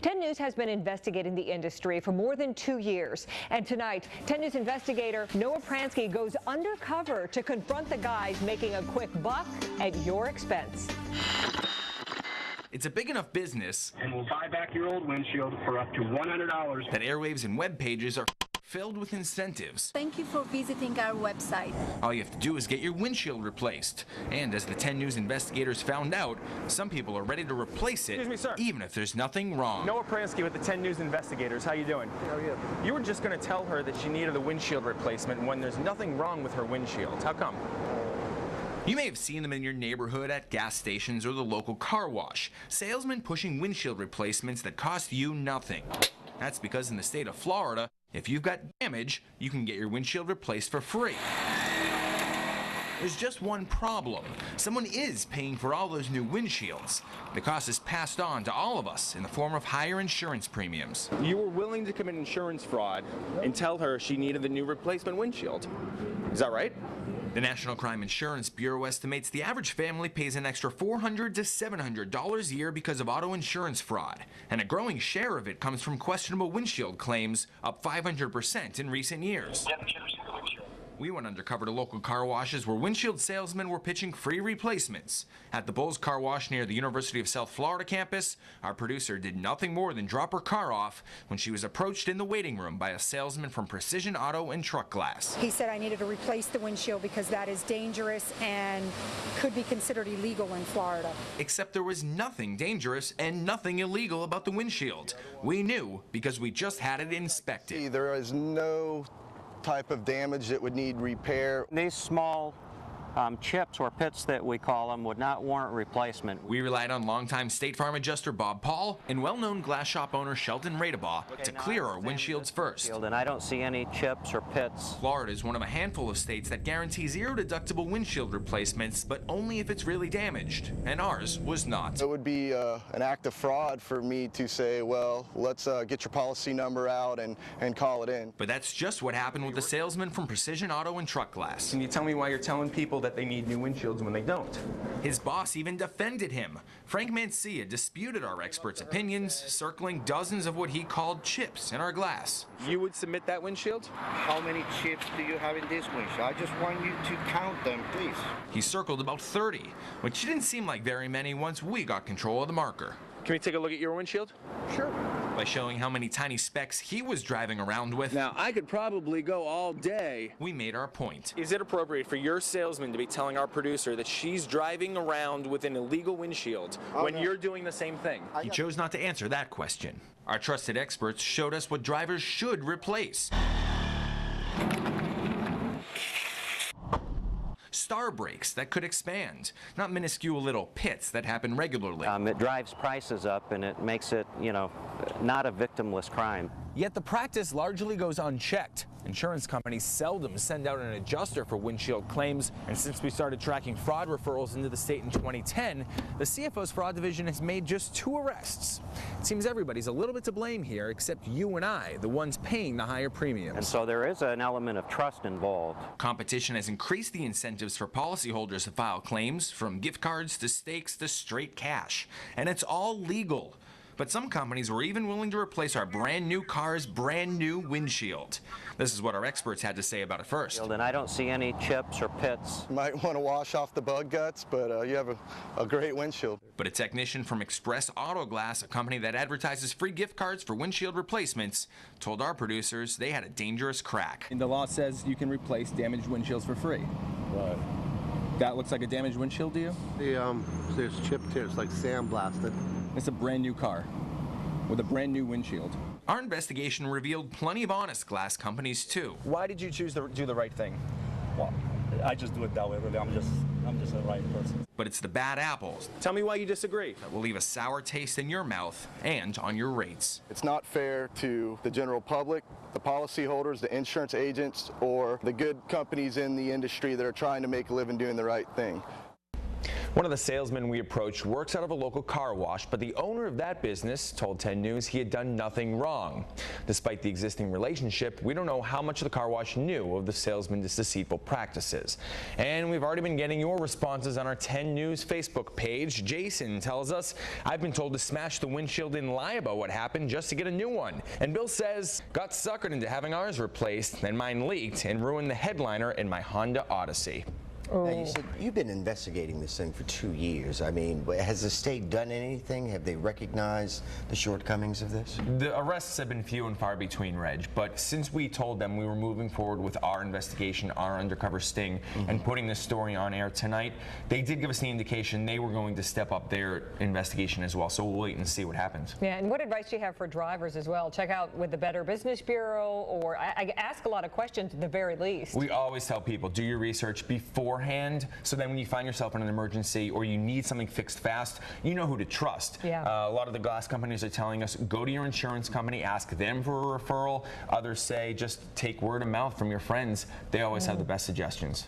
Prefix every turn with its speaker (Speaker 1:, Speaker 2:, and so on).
Speaker 1: 10 News has been investigating the industry for more than 2 years. And tonight, 10 News investigator Noah Pransky goes undercover to confront the guys making a quick buck at your expense.
Speaker 2: It's a big enough business,
Speaker 3: and we'll buy back your old windshield for up to $100.
Speaker 2: That airwaves and web pages are filled with incentives.
Speaker 4: Thank you for visiting our website.
Speaker 2: All you have to do is get your windshield replaced. And as the 10 News investigators found out, some people are ready to replace it,
Speaker 5: Excuse me, sir.
Speaker 2: even if there's nothing wrong.
Speaker 5: Noah Pransky with the 10 News investigators. How you doing? How are you? You were just going to tell her that she needed a windshield replacement when there's nothing wrong with her windshield. How come?
Speaker 2: You may have seen them in your neighborhood at gas stations or the local car wash. Salesmen pushing windshield replacements that cost you nothing. That's because in the state of Florida, if you've got damage, you can get your windshield replaced for free. There's just one problem. Someone is paying for all those new windshields. The cost is passed on to all of us in the form of higher insurance premiums.
Speaker 5: You were willing to commit insurance fraud and tell her she needed the new replacement windshield. Is that right?
Speaker 2: The National Crime Insurance Bureau estimates the average family pays an extra $400 to $700 a year because of auto insurance fraud, and a growing share of it comes from questionable windshield claims, up 500% in recent years. We went undercover to local car washes where windshield salesmen were pitching free replacements. At the Bulls Car Wash near the University of South Florida campus, our producer did nothing more than drop her car off when she was approached in the waiting room by a salesman from Precision Auto and Truck Glass.
Speaker 6: He said I needed to replace the windshield because that is dangerous and could be considered illegal in Florida.
Speaker 2: Except there was nothing dangerous and nothing illegal about the windshield. We knew because we just had it inspected.
Speaker 7: There is no type of damage that would need repair.
Speaker 8: These small chips or pits that we call them would not warrant replacement.
Speaker 2: We relied on longtime State Farm adjuster Bob Paul and well-known glass shop owner Shelton to clear our windshields first.
Speaker 8: And I don't see any chips or pits.
Speaker 2: Florida is one of a handful of states that guarantee zero deductible windshield replacements, but only if it's really damaged, and ours was not.
Speaker 7: It would be an act of fraud for me to say, well, let's get your policy number out and call it in.
Speaker 2: But that's just what happened with the salesman from Precision Auto and Truck Glass.
Speaker 5: Can you tell me why you're telling people that they need new windshields when they don't?
Speaker 2: His boss even defended him. Frank Mancia disputed our experts' opinions, circling dozens of what he called chips in our glass.
Speaker 5: You would submit that windshield?
Speaker 9: How many chips do you have in this windshield? I just want you to count them, please.
Speaker 2: He circled about 30, which didn't seem like very many once we got control of the marker.
Speaker 5: Can we take a look at your windshield?
Speaker 9: Sure.
Speaker 2: By showing how many tiny specks he was driving around with.
Speaker 5: Now, I could probably go all day.
Speaker 2: We made our point.
Speaker 5: Is it appropriate for your salesman to be telling our producer that she's driving around with an illegal windshield when you're doing the same thing?
Speaker 2: He chose not to answer that question. Our trusted experts showed us what drivers should replace. Star brakes that could expand, not minuscule little pits that happen regularly.
Speaker 8: It drives prices up and it makes it, not a victimless crime.
Speaker 10: Yet the practice largely goes unchecked. Insurance companies seldom send out an adjuster for windshield claims, and since we started tracking fraud referrals into the state in 2010, the CFO's fraud division has made just 2 arrests. It seems everybody's a little bit to blame here, except you and I, the ones paying the higher premiums.
Speaker 8: And so there is an element of trust involved.
Speaker 2: Competition has increased the incentives for policyholders to file claims, from gift cards to stakes to straight cash. And it's all legal. But some companies were even willing to replace our brand new car's brand new windshield. This is what our experts had to say about it first.
Speaker 8: And I don't see any chips or pits.
Speaker 7: You might want to wash off the bug guts, but you have a great windshield.
Speaker 2: But a technician from Express Auto Glass, a company that advertises free gift cards for windshield replacements, told our producers they had a dangerous crack.
Speaker 10: And the law says you can replace damaged windshields for free.
Speaker 11: Right.
Speaker 10: That looks like a damaged windshield to you?
Speaker 11: There's chipped here. It's like sandblasted.
Speaker 10: It's a brand new car with a brand new windshield.
Speaker 2: Our investigation revealed plenty of honest glass companies too.
Speaker 5: Why did you choose to do the right thing?
Speaker 11: Well, I just do it that way, really. I'm just a right person.
Speaker 2: But it's the bad apples
Speaker 5: Tell me why you disagree.
Speaker 2: that will leave a sour taste in your mouth and on your rates.
Speaker 7: It's not fair to the general public, the policyholders, the insurance agents, or the good companies in the industry that are trying to make a living doing the right thing.
Speaker 10: One of the salesmen we approached works out of a local car wash, but the owner of that business told 10 News he had done nothing wrong. Despite the existing relationship, we don't know how much the car wash knew of the salesman's deceitful practices. And we've already been getting your responses on our 10 News Facebook page. Jason tells us, I've been told to smash the windshield and lie about what happened just to get a new one. And Bill says, got suckered into having ours replaced, and mine leaked and ruined the headliner in my Honda Odyssey.
Speaker 12: Now, you said you've been investigating this thing for 2 years. I mean, has the state done anything? Have they recognized the shortcomings of this?
Speaker 10: The arrests have been few and far between, Reg, but since we told them we were moving forward with our investigation, our undercover sting, and putting this story on air tonight, they did give us the indication they were going to step up their investigation as well, so we'll wait and see what happens.
Speaker 1: Yeah, and what advice do you have for drivers as well? Check out with the Better Business Bureau, or I ask a lot of questions at the very least.
Speaker 10: We always tell people, do your research beforehand, so then when you find yourself in an emergency or you need something fixed fast, you know who to trust.
Speaker 1: Yeah.
Speaker 10: A lot of the glass companies are telling us, go to your insurance company, ask them for a referral. Others say just take word of mouth from your friends. They always have the best suggestions.